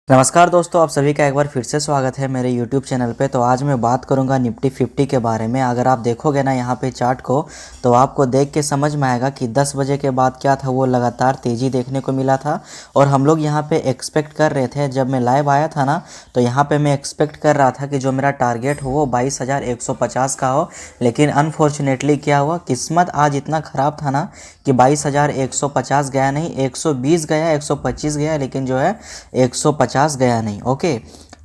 नमस्कार दोस्तों, आप सभी का एक बार फिर से स्वागत है मेरे YouTube चैनल पे। तो आज मैं बात करूंगा निफ्टी 50 के बारे में। अगर आप देखोगे ना यहाँ पे चार्ट को, तो आपको देख के समझ में आएगा कि 10 बजे के बाद क्या था, वो लगातार तेज़ी देखने को मिला था। और हम लोग यहाँ पे एक्सपेक्ट कर रहे थे, जब मैं लाइव आया था ना, तो यहाँ पे मैं एक्सपेक्ट कर रहा था कि जो मेरा टारगेट हो वो 22,150 का हो। लेकिन अनफॉर्चुनेटली क्या हुआ, किस्मत आज इतना ख़राब था ना कि 22,150 गया नहीं, 120 गया, 125 गया, लेकिन जो है 150 गया नहीं। ओके,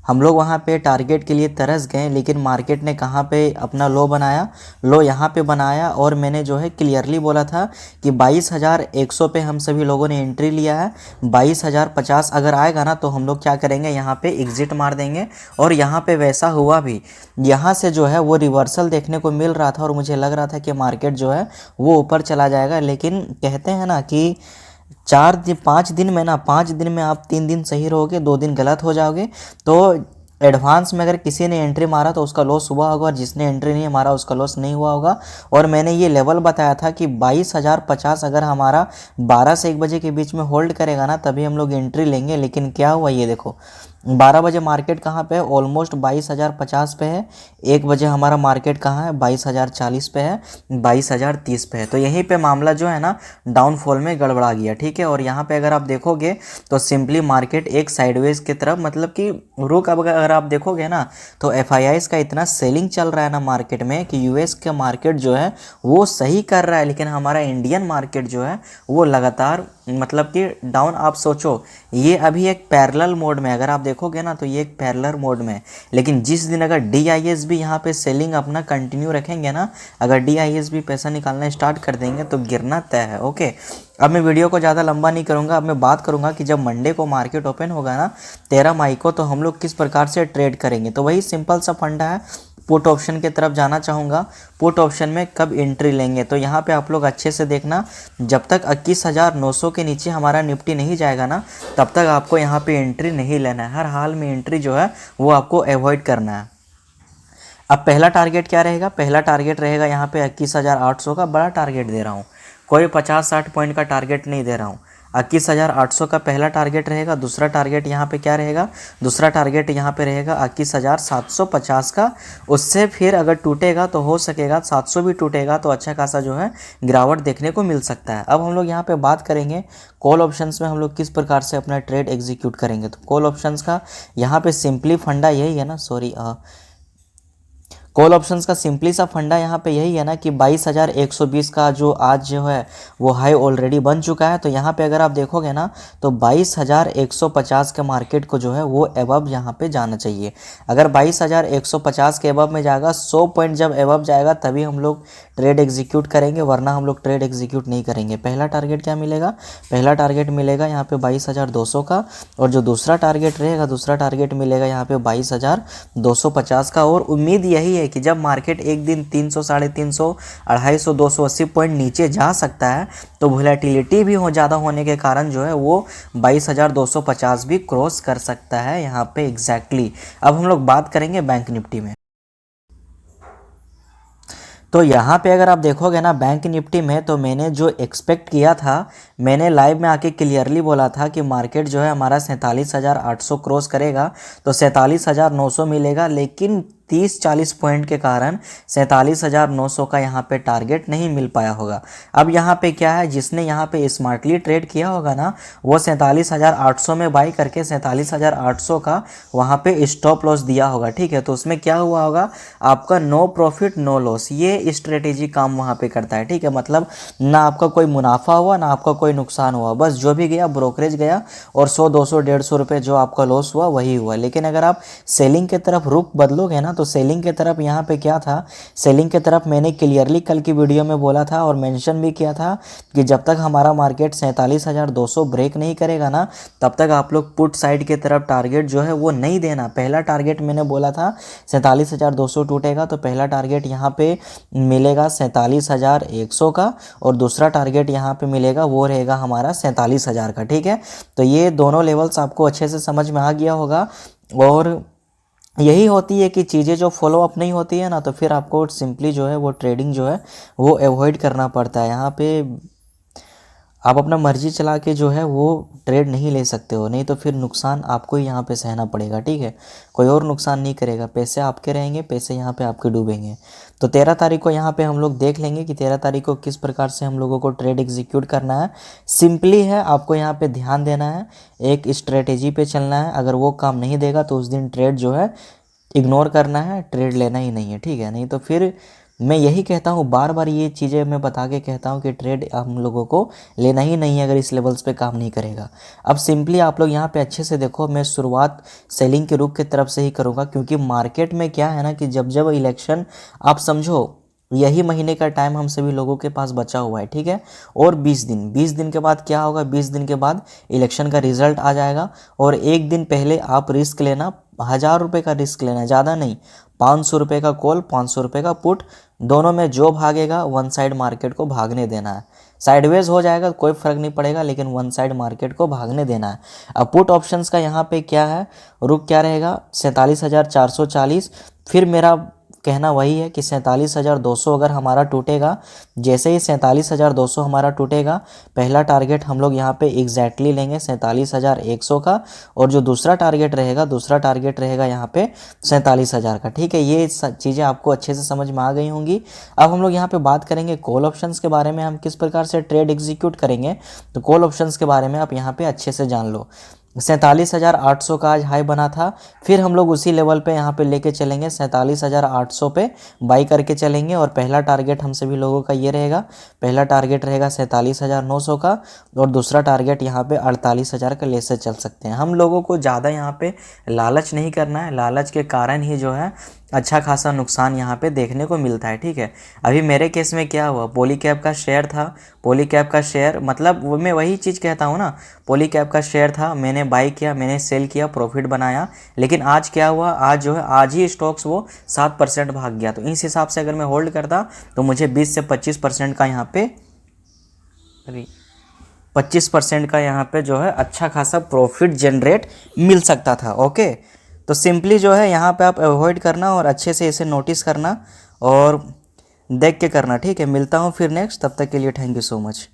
हम लोग वहाँ पे टारगेट के लिए तरस गए, लेकिन मार्केट ने कहाँ पे अपना लो बनाया, लो यहाँ पे बनाया। और मैंने जो है क्लियरली बोला था कि 22,100 पे हम सभी लोगों ने एंट्री लिया है। 22,050 अगर आएगा ना, तो हम लोग क्या करेंगे, यहाँ पे एग्जिट मार देंगे। और यहाँ पे वैसा हुआ भी, यहाँ से जो है वो रिवर्सल देखने को मिल रहा था और मुझे लग रहा था कि मार्केट जो है वो ऊपर चला जाएगा। लेकिन कहते हैं ना कि 5 दिन में ना, 5 दिन में आप 3 दिन सही रहोगे, 2 दिन गलत हो जाओगे। तो एडवांस में अगर किसी ने एंट्री मारा तो उसका लॉस हुआ होगा, और जिसने एंट्री नहीं मारा उसका लॉस नहीं हुआ होगा। और मैंने ये लेवल बताया था कि 22,050 अगर हमारा 12 से 1 बजे के बीच में होल्ड करेगा ना, तभी हम लोग एंट्री लेंगे। लेकिन क्या हुआ, ये देखो 12 बजे मार्केट कहाँ पे है, ऑलमोस्ट 22,050 पे है। 1 बजे हमारा मार्केट कहाँ है, 22,040 पे है, 22,030 पे है। तो यहीं पे मामला जो है ना डाउनफॉल में गड़बड़ा गया, ठीक है। और यहाँ पे अगर आप देखोगे तो सिंपली मार्केट एक साइडवेज की तरफ, मतलब कि रुक, अब अगर आप देखोगे ना, तो एफआईआईज का इतना सेलिंग चल रहा है ना मार्केट में कि यूएस का मार्केट जो है वो सही कर रहा है, लेकिन हमारा इंडियन मार्केट जो है वो लगातार मतलब कि डाउन। आप सोचो, ये अभी एक पैरेलल मोड में, अगर आप देखोगे ना तो ये एक पैरेलल मोड में है। लेकिन जिस दिन अगर डीआईएसबी यहाँ पे सेलिंग अपना कंटिन्यू रखेंगे ना, अगर डीआईएसबी पैसा निकालना स्टार्ट कर देंगे तो गिरना तय है। ओके, अब मैं वीडियो को ज़्यादा लंबा नहीं करूँगा। अब मैं बात करूँगा कि जब मंडे को मार्केट ओपन होगा ना 13 मई को, तो हम लोग किस प्रकार से ट्रेड करेंगे। तो वही सिंपल सा फंडा है, पुट ऑप्शन की तरफ जाना चाहूँगा। पुट ऑप्शन में कब एंट्री लेंगे, तो यहाँ पे आप लोग अच्छे से देखना, जब तक 21,900 के नीचे हमारा निफ्टी नहीं जाएगा ना, तब तक आपको यहाँ पे एंट्री नहीं लेना है। हर हाल में एंट्री जो है वो आपको अवॉइड करना है। अब पहला टारगेट क्या रहेगा, पहला टारगेट रहेगा यहाँ पे 21,800 का बड़ा टारगेट दे रहा हूँ, कोई 50-60 पॉइंट का टारगेट नहीं दे रहा हूँ। 21,800 का पहला टारगेट रहेगा। दूसरा टारगेट यहाँ पे क्या रहेगा, दूसरा टारगेट यहाँ पे रहेगा 21,750 का। उससे फिर अगर टूटेगा तो हो सकेगा 700 भी टूटेगा, तो अच्छा खासा जो है गिरावट देखने को मिल सकता है। अब हम लोग यहाँ पे बात करेंगे कॉल ऑप्शंस में हम लोग किस प्रकार से अपना ट्रेड एग्जीक्यूट करेंगे। तो कॉल ऑप्शंस का यहाँ पे सिंपली फंडा यही है ना, सॉरी, कॉल ऑप्शंस का सिंपली सा फंडा यहाँ पे यही है ना कि 22,120 का जो आज जो है वो हाई ऑलरेडी बन चुका है। तो यहाँ पे अगर आप देखोगे ना, तो 22,150 के मार्केट को जो है वो एबव यहाँ पे जाना चाहिए। अगर 22,150 के एबव में जाएगा, 100 पॉइंट जब एबव जाएगा तभी हम लोग ट्रेड एग्जीक्यूट करेंगे, वरना हम लोग ट्रेड एग्जीक्यूट नहीं करेंगे। पहला टारगेट क्या मिलेगा, पहला टारगेट मिलेगा यहाँ पे 22,200 का। और जो दूसरा टारगेट रहेगा, दूसरा टारगेट मिलेगा यहाँ पे 22,250 का। और उम्मीद यही है कि जब मार्केट एक दिन 300, 350, 250, 280 पॉइंट नीचे जा सकता है, तो वोलेटिलिटी भी ज़्यादा होने के कारण जो है वो 22,250 भी क्रॉस कर सकता है यहाँ पे एग्जैक्टली। अब हम लोग बात करेंगे बैंक निफ्टी में। तो यहाँ पे अगर आप देखोगे ना बैंक निफ्टी में, तो मैंने जो एक्सपेक्ट किया था, मैंने लाइव में आके क्लियरली बोला था कि मार्केट जो है हमारा 47,800 क्रॉस करेगा, तो 47,900 मिलेगा। लेकिन 30-40 पॉइंट के कारण 47,900 का यहाँ पे टारगेट नहीं मिल पाया होगा। अब यहाँ पे क्या है, जिसने यहाँ पे स्मार्टली ट्रेड किया होगा ना, वो 47,800 में बाई करके 47,800 का वहाँ पे स्टॉप लॉस दिया होगा, ठीक है। तो उसमें क्या हुआ होगा, आपका नो प्रॉफिट नो लॉस, ये स्ट्रेटेजी काम वहाँ पे करता है, ठीक है। मतलब ना आपका कोई मुनाफा हुआ ना आपका कोई नुकसान हुआ, बस जो भी गया ब्रोकरेज गया, और 100, 200, 150 रुपये जो आपका लॉस हुआ वही हुआ। लेकिन अगर आप सेलिंग की तरफ रुख बदलोगे ना, तो सेलिंग की तरफ यहाँ पे क्या था, सेलिंग की तरफ मैंने क्लियरली कल की वीडियो में बोला था और मेंशन भी किया था कि जब तक हमारा मार्केट 47,200 ब्रेक नहीं करेगा ना, तब तक आप लोग पुट साइड की तरफ टारगेट जो है वो नहीं देना। पहला टारगेट मैंने बोला था 47,200 टूटेगा, तो पहला टारगेट यहाँ पे मिलेगा 47,100 का, और दूसरा टारगेट यहाँ पे मिलेगा वो रहेगा हमारा 47,000 का, ठीक है। तो ये दोनों लेवल्स आपको अच्छे से समझ में आ गया होगा। और यही होती है कि चीज़ें जो फॉलो अप नहीं होती है ना, तो फिर आपको सिंपली जो है वो ट्रेडिंग जो है वो अवॉइड करना पड़ता है। यहाँ पे आप अपना मर्जी चला के जो है वो ट्रेड नहीं ले सकते हो, नहीं तो फिर नुकसान आपको ही यहाँ पे सहना पड़ेगा, ठीक है। कोई और नुकसान नहीं करेगा, पैसे आपके रहेंगे, पैसे यहाँ पे आपके डूबेंगे। तो 13 तारीख को यहाँ पे हम लोग देख लेंगे कि 13 तारीख को किस प्रकार से हम लोगों को ट्रेड एग्जीक्यूट करना है। सिंपली है, आपको यहाँ पे ध्यान देना है, एक स्ट्रेटेजी पे चलना है। अगर वो काम नहीं देगा तो उस दिन ट्रेड जो है इग्नोर करना है, ट्रेड लेना ही नहीं है, ठीक है। नहीं तो फिर मैं यही कहता हूँ, बार बार ये चीज़ें मैं बता के कहता हूँ कि ट्रेड हम लोगों को लेना ही नहीं है अगर इस लेवल्स पे काम नहीं करेगा। अब सिंपली आप लोग यहाँ पे अच्छे से देखो, मैं शुरुआत सेलिंग के रुख की तरफ से ही करूँगा, क्योंकि मार्केट में क्या है ना कि जब जब इलेक्शन, आप समझो यही महीने का टाइम हम सभी लोगों के पास बचा हुआ है, ठीक है। और 20 दिन के बाद क्या होगा, 20 दिन के बाद इलेक्शन का रिजल्ट आ जाएगा। और एक दिन पहले आप रिस्क लेना, 1000 रुपये का रिस्क लेना, ज़्यादा नहीं, 500 रुपये का कॉल, 500 रुपये का पुट, दोनों में जो भागेगा वन साइड मार्केट को भागने देना है। साइडवेज हो जाएगा कोई फ़र्क नहीं पड़ेगा, लेकिन वन साइड मार्केट को भागने देना है। अब पुट ऑप्शंस का यहाँ पे क्या है, रुक क्या रहेगा, 47,440। फिर मेरा कहना वही है कि 47,200 अगर हमारा टूटेगा, जैसे ही 47,200 हमारा टूटेगा, पहला टारगेट हम लोग यहाँ पे एग्जैक्टली लेंगे 47,100 का, और जो दूसरा टारगेट रहेगा यहाँ पे 47,000 का, ठीक है। ये चीज़ें आपको अच्छे से समझ में आ गई होंगी। अब हम लोग यहाँ पे बात करेंगे कॉल ऑप्शंस के बारे में, हम किस प्रकार से ट्रेड एग्जीक्यूट करेंगे। तो कॉल ऑप्शंस के बारे में आप यहाँ पे अच्छे से जान लो। 47,800 का आज हाई बना था, फिर हम लोग उसी लेवल पे यहाँ पे लेके चलेंगे, 47,800 पे बाई करके चलेंगे। और पहला टारगेट हम सभी लोगों का ये रहेगा, पहला टारगेट रहेगा 47,900 का, और दूसरा टारगेट यहाँ पे 48,000 का ले से चल सकते हैं। हम लोगों को ज़्यादा यहाँ पे लालच नहीं करना है, लालच के कारण ही जो है अच्छा खासा नुकसान यहाँ पे देखने को मिलता है, ठीक है। अभी मेरे केस में क्या हुआ, पॉलीकैब का शेयर था, पॉलीकैब का शेयर मतलब मैं वही चीज़ कहता हूँ ना, पॉलीकैब का शेयर था, मैंने बाई किया, मैंने सेल किया, प्रॉफिट बनाया। लेकिन आज क्या हुआ, आज जो है आज ही स्टॉक्स वो 7% भाग गया। तो इस हिसाब से अगर मैं होल्ड करता तो मुझे 20 से 25% का यहाँ पे 25% का यहाँ पे जो है अच्छा खासा प्रॉफिट जनरेट मिल सकता था, ओके। तो सिंपली जो है यहाँ पे आप अवॉइड करना और अच्छे से इसे नोटिस करना और देख के करना, ठीक है। मिलता हूँ फिर नेक्स्ट, तब तक के लिए थैंक यू सो मच।